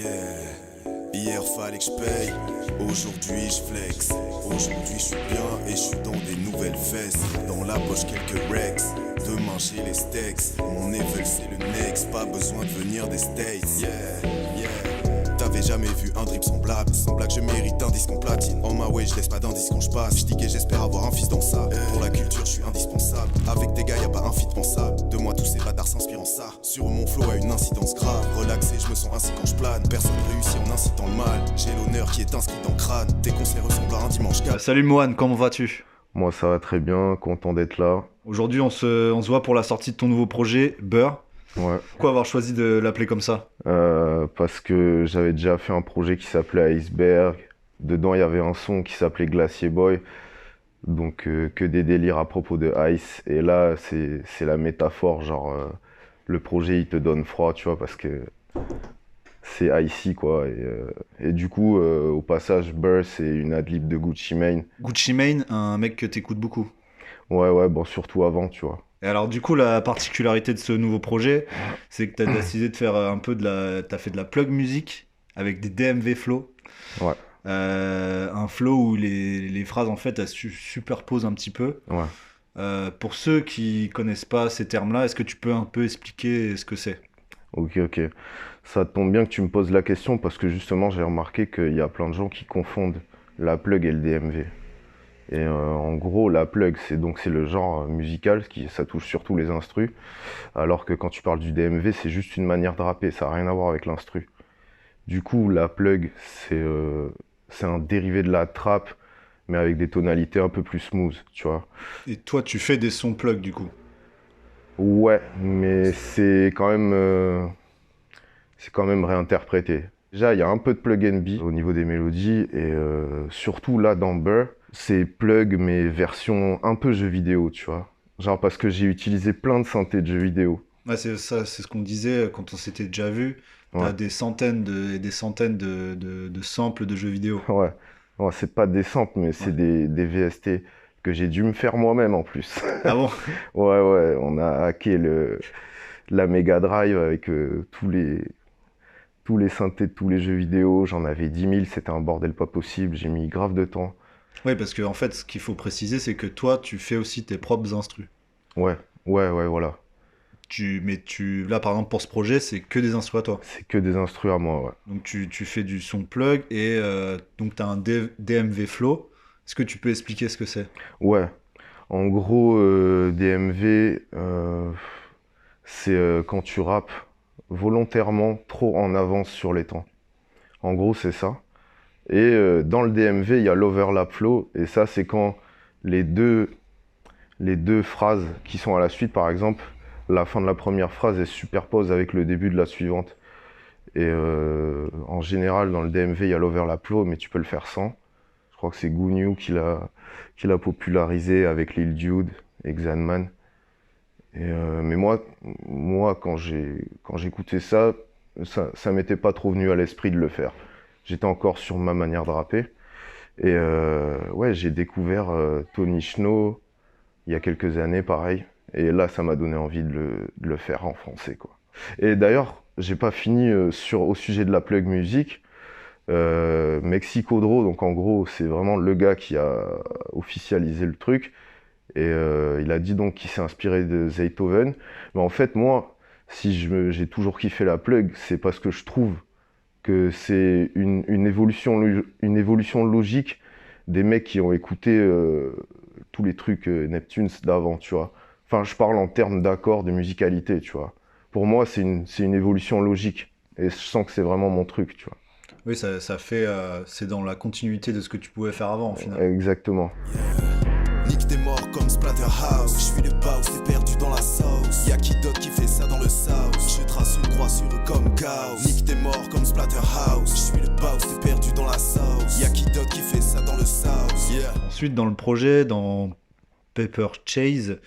Yeah. Hier fallait que je paye, aujourd'hui je flex. Aujourd'hui je suis bien et je suis dans des nouvelles fesses. Dans la poche quelques rex, demain j'ai les steaks. Mon level c'est le next, pas besoin de venir des States. Yeah, yeah. T'avais jamais vu un drip semblable. Sans blague je mérite un disque en platine. On my way je laisse pas d'indice quand je passe. Je et j'espère avoir un fils dans ça. Pour la culture je suis indispensable. Avec des gars y'a pas un fit pensable. De moi tous ces bâtards s'inspirent en ça. Sur mon flow a une incidence grave. Relaxé je me sens ainsi quand je plane. Personne réussit en incitant le mal. J'ai l'honneur qui est inscrit dans le crâne. Tes conseils ressemblent à un dimanche 4. Salut Mohan, comment vas-tu? Moi ça va très bien, content d'être là. Aujourd'hui on se voit pour la sortie de ton nouveau projet, Beurre. Ouais. Pourquoi avoir choisi de l'appeler comme ça? Parce que j'avais déjà fait un projet qui s'appelait Iceberg. Dedans il y avait un son qui s'appelait Glacier Boy. Donc que des délires à propos de Ice. Et là c'est la métaphore, genre le projet il te donne froid, tu vois, parce que c'est icy quoi. Et du coup au passage Beurre c'est une adlib de Gucci Mane. Gucci Mane, un mec que t'écoutes beaucoup. Ouais, bon surtout avant, tu vois. Et alors du coup la particularité de ce nouveau projet, c'est que t'as décidé de faire un peu t'as fait de la plug musique avec des DMV flow. Ouais. Un flow où les phrases en fait elles superposent un petit peu. Ouais. Pour ceux qui connaissent pas ces termes-là, est-ce que tu peux un peu expliquer ce que c'est? Ok. Ça tombe bien que tu me poses la question parce que justement j'ai remarqué qu'il y a plein de gens qui confondent la plug et le DMV. Et en gros la plug c'est le genre musical, ça touche surtout les instrus, alors que quand tu parles du DMV c'est juste une manière de rapper, ça n'a rien à voir avec l'instru. Du coup la plug c'est un dérivé de la trap mais avec des tonalités un peu plus smooth, tu vois. Et toi tu fais des sons plug du coup? Ouais, mais c'est quand même réinterprété. Déjà, il y a un peu de plug and beat au niveau des mélodies et surtout là dans Beurre, c'est plug mais version un peu jeu vidéo, tu vois. Genre parce que j'ai utilisé plein de synthés de jeux vidéo. Ouais, c'est ça, c'est ce qu'on disait quand on s'était déjà vu. T'as Ouais. des centaines et des centaines de samples de jeux vidéo. Ouais, c'est pas des samples, mais c'est des VST que j'ai dû me faire moi-même en plus. Ah bon? Ouais, on a hacké la Mega Drive avec tous les synthés de tous les jeux vidéo. J'en avais 10 000, c'était un bordel pas possible. J'ai mis grave de temps. Oui, parce que en fait, ce qu'il faut préciser, c'est que toi, tu fais aussi tes propres instrus. Ouais, voilà. Là, par exemple, pour ce projet, c'est que des instrus à toi. C'est que des instrus à moi, ouais. Donc, tu fais du son plug et donc, tu as un DMV flow. Est-ce que tu peux expliquer ce que c'est? Ouais, en gros, DMV, c'est quand tu rappes volontairement trop en avance sur les temps. En gros, c'est ça. Et dans le DMV, il y a l'overlap flow, et ça, c'est quand les deux phrases qui sont à la suite, par exemple, la fin de la première phrase est superpose avec le début de la suivante. Et en général, dans le DMV, il y a l'overlap flow, mais tu peux le faire sans. Je crois que c'est Gooniou qui l'a popularisé avec Lil Dude et Xanman. Mais moi quand j'écoutais ça m'était pas trop venu à l'esprit de le faire. J'étais encore sur ma manière de rapper. Et ouais, j'ai découvert Tony Schno il y a quelques années, pareil. Et là, ça m'a donné envie de le faire en français, quoi. Et d'ailleurs, j'ai pas fini au sujet de la plug musique. Mexicodro, donc en gros, c'est vraiment le gars qui a officialisé le truc. Et il a dit donc qu'il s'est inspiré de Zaytoven. Mais en fait, moi, si j'ai toujours kiffé la plug, c'est parce que je trouve que c'est une évolution logique des mecs qui ont écouté tous les trucs Neptunes d'avant, tu vois. Enfin, je parle en termes d'accords, de musicalité, tu vois. Pour moi, c'est une évolution logique. Et je sens que c'est vraiment mon truc, tu vois. Oui, ça fait... c'est dans la continuité de ce que tu pouvais faire avant, au final. Exactement. Nique tes morts comme Splatterhouse. Je suis le boss, t'es perdu dans la sauce. Y'a qui d'autre qui fait ça dans le south? Je trace une croix sur eux comme chaos. Nique tes morts comme Splatterhouse. Je suis le boss, t'es perdu dans la sauce. Y'a qui d'autre qui fait ça dans le south? Yeah. Ensuite, dans le projet, dans Paper Chase,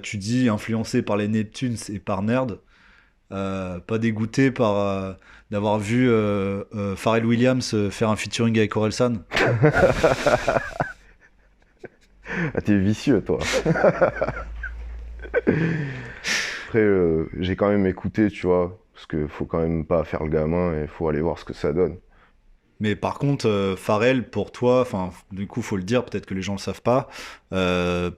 tu dis influencé par les Neptunes et par Nerd. Pas dégoûté d'avoir vu Pharrell Williams faire un featuring avec Orelsan? Ah, t'es vicieux, toi. Après, j'ai quand même écouté, tu vois. Parce qu'il faut quand même pas faire le gamin et il faut aller voir ce que ça donne. Mais par contre, Pharrell, pour toi, enfin, du coup, faut le dire, peut-être que les gens le savent pas.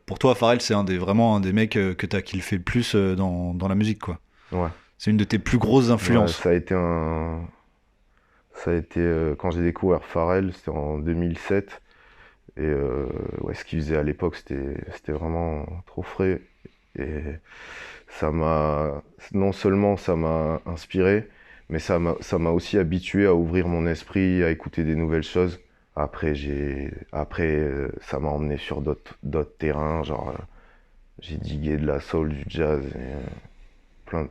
Pour toi, Pharrell, c'est vraiment un des mecs que t'as kiffé le plus dans la musique, quoi. Ouais. C'est une de tes plus grosses Ouais, influences. ça a été quand j'ai découvert Pharrell, c'était en 2007. Et ouais, ce qu'il faisait à l'époque, c'était vraiment trop frais. Et non seulement ça m'a inspiré, mais ça m'a aussi habitué à ouvrir mon esprit, à écouter des nouvelles choses. Après, ça m'a emmené sur d'autres terrains, genre j'ai digué de la soul, du jazz, et,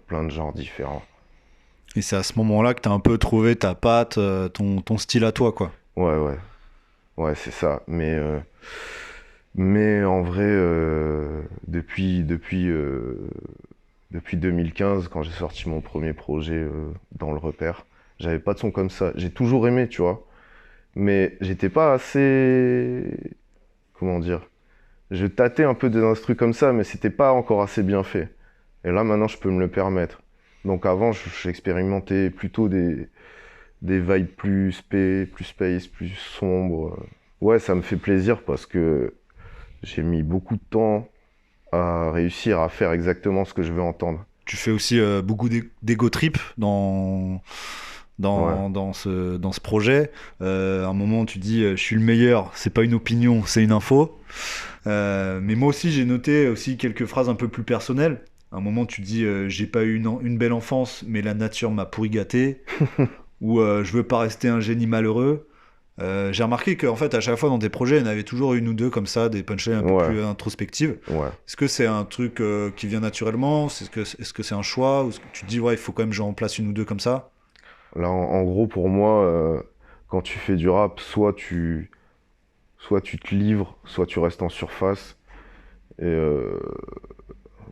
plein de genres différents. Et c'est à ce moment-là que t'as un peu trouvé ta patte, ton style à toi, quoi. Ouais, ouais, ouais, c'est ça. Mais en vrai, depuis 2015, quand j'ai sorti mon premier projet dans le repère, j'avais pas de son comme ça. J'ai toujours aimé, tu vois. Mais j'étais pas assez. Comment dire? Je tâtais un peu des instrus comme ça, mais c'était pas encore assez bien fait. Et là, maintenant, je peux me le permettre. Donc avant, j'expérimentais plutôt des vibes plus plus space, plus sombres. Ouais, ça me fait plaisir parce que j'ai mis beaucoup de temps à réussir à faire exactement ce que je veux entendre. Tu fais aussi beaucoup d'ego trip Ouais, dans ce projet. À un moment, tu dis je suis le meilleur, c'est pas une opinion, c'est une info. Mais moi aussi, j'ai noté aussi quelques phrases un peu plus personnelles. À un moment, tu dis j'ai pas eu une belle enfance, mais la nature m'a pourri gâté. Ou je veux pas rester un génie malheureux. J'ai remarqué qu'en fait, à chaque fois dans tes projets, il y en avait toujours une ou deux comme ça, des punchlines un peu ouais, plus introspectives. ouais. Est-ce que c'est un truc qui vient naturellement? Est-ce que c'est un choix? Ou est-ce que tu te dis, ouais, il faut quand même que j'en place une ou deux comme ça? Là, en gros, pour moi, quand tu fais du rap, soit tu te livres, soit tu restes en surface. Et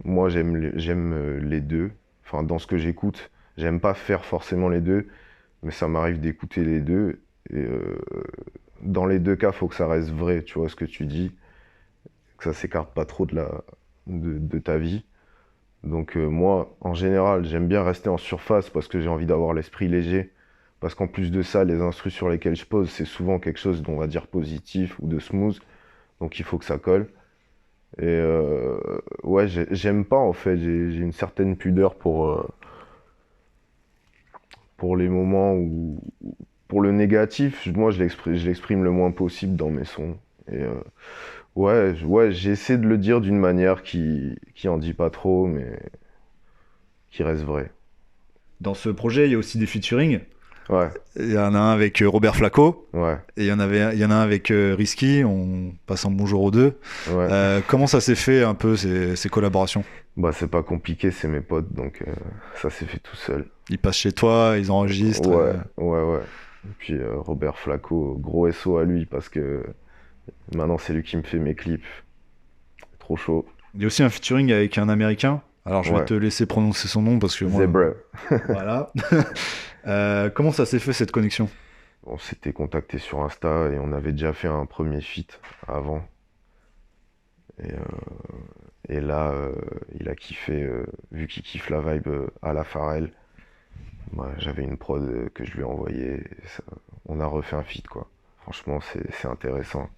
moi, j'aime les deux. Enfin, dans ce que j'écoute, j'aime pas faire forcément les deux, mais ça m'arrive d'écouter les deux. Et dans les deux cas, faut que ça reste vrai, tu vois ce que tu dis, que ça s'écarte pas trop de ta vie. Donc moi, en général, j'aime bien rester en surface parce que j'ai envie d'avoir l'esprit léger. Parce qu'en plus de ça, les instrus sur lesquels je pose, c'est souvent quelque chose d'on va dire positif ou de smooth. Donc il faut que ça colle. Et ouais, j'aime pas en fait, j'ai une certaine pudeur pour les moments où... Pour le négatif, moi je l'exprime le moins possible dans mes sons. Et ouais, j'essaie de le dire d'une manière qui en dit pas trop, mais qui reste vraie. Dans ce projet, il y a aussi des featuring. Ouais, Il y en a un avec Robert Flaco. ouais, Et il y en a un avec Risky. On passe un bonjour aux deux. ouais. Comment ça s'est fait un peu ces collaborations? Bah c'est pas compliqué, c'est mes potes, donc ça s'est fait tout seul. Ils passent chez toi, ils enregistrent. Ouais, ouais, ouais. Et puis Robert Flaco, gros SO à lui, parce que maintenant c'est lui qui me fait mes clips. Trop chaud. Il y a aussi un featuring avec un Américain. Alors je vais Ouais. te laisser prononcer son nom parce que moi. Zebra. Voilà. Comment ça s'est fait cette connexion? On s'était contacté sur Insta et on avait déjà fait un premier feat avant. Et, et là, il a kiffé, vu qu'il kiffe la vibe à la Pharrell. Bah, j'avais une prod que je lui ai envoyée. Et on a refait un feat, quoi. Franchement, c'est intéressant.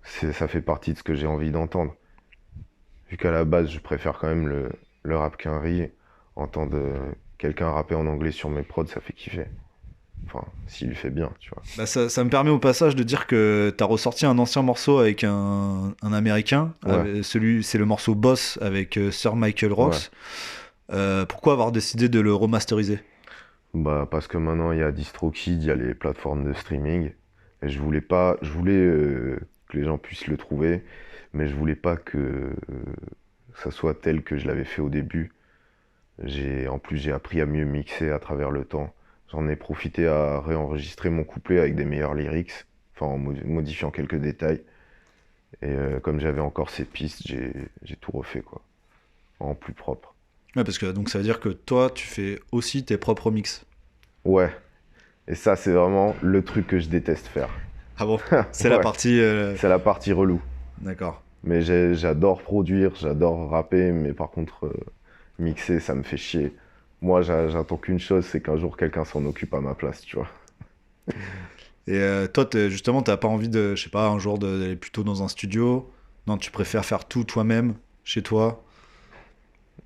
Ça fait partie de ce que j'ai envie d'entendre. Vu qu'à la base, je préfère quand même le rap qu'un riz. Entendre quelqu'un rapper en anglais sur mes prods, ça fait kiffer. Enfin, s'il lui fait bien, tu vois. Bah, ça me permet au passage de dire que t'as ressorti un ancien morceau avec un Américain. Ouais. C'est le morceau Boss avec Sir Michael Rocks. Pourquoi avoir décidé de le remasteriser? Bah, parce que maintenant, il y a DistroKid, il y a les plateformes de streaming. Et je voulais que les gens puissent le trouver, mais je voulais pas que ça soit tel que je l'avais fait au début. En plus, j'ai appris à mieux mixer à travers le temps. J'en ai profité à réenregistrer mon couplet avec des meilleurs lyrics, enfin en modifiant quelques détails. Et comme j'avais encore ces pistes, j'ai tout refait, quoi, en plus propre. Ouais, parce que donc ça veut dire que toi, tu fais aussi tes propres mix. Ouais, et ça, c'est vraiment le truc que je déteste faire. Ah bon? C'est la Ouais. partie. C'est la partie relou. D'accord. Mais j'adore produire, j'adore rapper, mais par contre, mixer, ça me fait chier. Moi, j'attends qu'une chose, c'est qu'un jour quelqu'un s'en occupe à ma place, tu vois. Et toi, justement, t'as pas envie de, je sais pas, un jour d'aller plutôt dans un studio? Non, tu préfères faire tout toi-même, chez toi?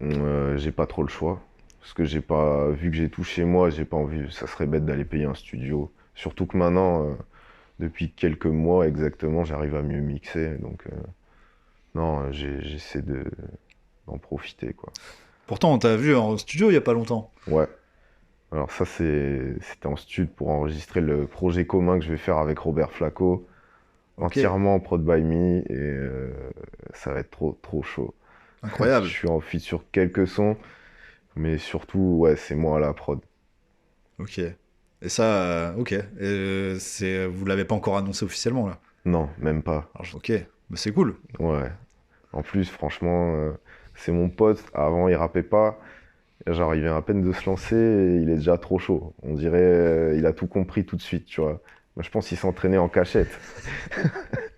J'ai pas trop le choix. Parce que j'ai pas, vu que j'ai tout chez moi, j'ai pas envie, ça serait bête d'aller payer un studio. Surtout que maintenant, depuis quelques mois exactement, j'arrive à mieux mixer. Donc, non, j'essaie d'en profiter, quoi. Pourtant, on t'a vu en studio il y a pas longtemps. Ouais. Alors ça, c'était en stud pour enregistrer le projet commun que je vais faire avec Robert Flaco, Ok, entièrement en prod by me, et ça va être trop, trop chaud. incroyable. Je suis en feat sur quelques sons, mais surtout, ouais, c'est moi à la prod. Ok. Et ça, ok. Et, vous l'avez pas encore annoncé officiellement là. Non, même pas. Alors, ok, mais c'est cool. Ouais. En plus, franchement, c'est mon pote. Avant, il rappait pas. Genre, il vient à peine de se lancer et il est déjà trop chaud. On dirait, il a tout compris tout de suite, tu vois. Moi, je pense qu'il s'entraînait en cachette.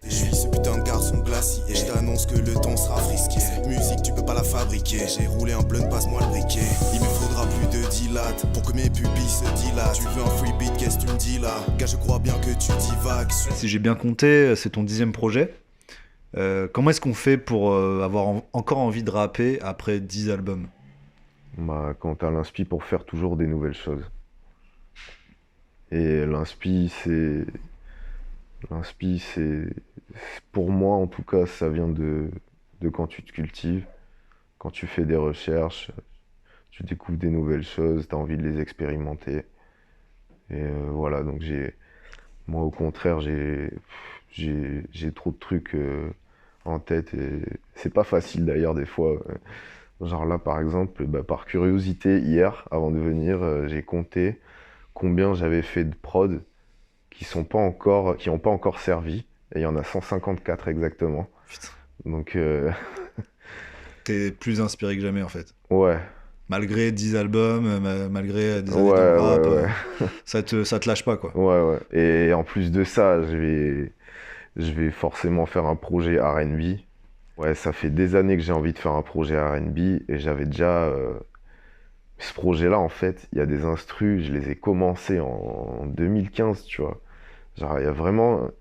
Je suis ce putain de garçon glacier. Et je t'annonce que le temps sera frisqué. Cette musique, tu peux pas la fabriquer. J'ai roulé un blunt, passe-moi le briquet. Il me faudra plus de 10 lattes pour que mes pupilles se dilatent. Tu veux un free beat, qu'est-ce que tu me dis là? Gars, je crois bien que tu divagues. Si j'ai bien compté, c'est ton 10e projet. Comment est-ce qu'on fait pour avoir encore envie de rapper après 10 albums? Bah, quand t'as l'inspi pour faire toujours des nouvelles choses. Et l'inspi, pour moi en tout cas, ça vient de quand tu te cultives, quand tu fais des recherches, tu découvres des nouvelles choses, t'as envie de les expérimenter. Et voilà, donc moi au contraire, j'ai trop de trucs en tête et c'est pas facile d'ailleurs des fois. Genre là par exemple, bah, par curiosité hier, avant de venir, j'ai compté combien j'avais fait de prod qui ont pas encore servi. Et il y en a 154 exactement. Putain, Donc t'es plus inspiré que jamais en fait. ouais, Malgré 10 albums, malgré des années ouais, de rap, ouais, ouais, ça te lâche pas quoi. ouais, ouais. Et en plus de ça, je vais forcément faire un projet R&B. Ouais, ça fait des années que j'ai envie de faire un projet R&B et j'avais déjà ce projet-là en fait, il y a des instrus, je les ai commencés en 2015, tu vois. Genre, il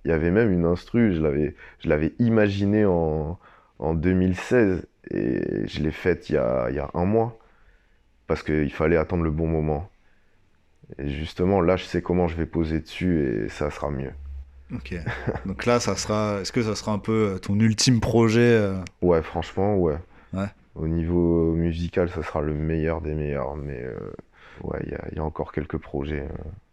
y avait même une instru, je l'avais imaginée en 2016 et je l'ai faite il y a un mois parce qu'il fallait attendre le bon moment. Et justement, là, je sais comment je vais poser dessus et ça sera mieux. Ok. Donc là, est-ce que ça sera un peu ton ultime projet Ouais, franchement, ouais. Ouais. Au niveau musical, ça sera le meilleur des meilleurs, mais ouais, il y a encore quelques projets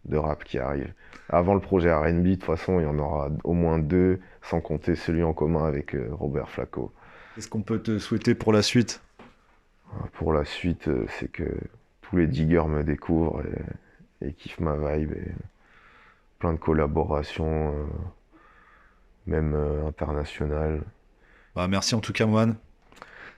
de rap qui arrivent. Avant le projet R&B, de toute façon, il y en aura au moins deux, sans compter celui en commun avec Robert Flaco. Qu'est-ce qu'on peut te souhaiter pour la suite? Pour la suite, c'est que tous les diggers me découvrent et kiffent ma vibe, et plein de collaborations, même internationales. Bah, merci en tout cas, Moine.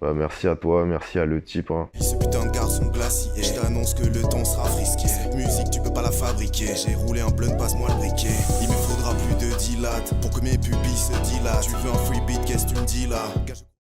Bah, merci à toi, merci à Le Type, hein. Ce putain de garçon glacier. Et je t'annonce que le temps sera frisqué. Cette musique, tu peux pas la fabriquer. J'ai roulé un blunt, passe-moi le briquet. Il me faudra plus de 10 lattes pour que mes pupilles se dilatent. Tu veux un free beat, qu'est-ce que tu me dis là?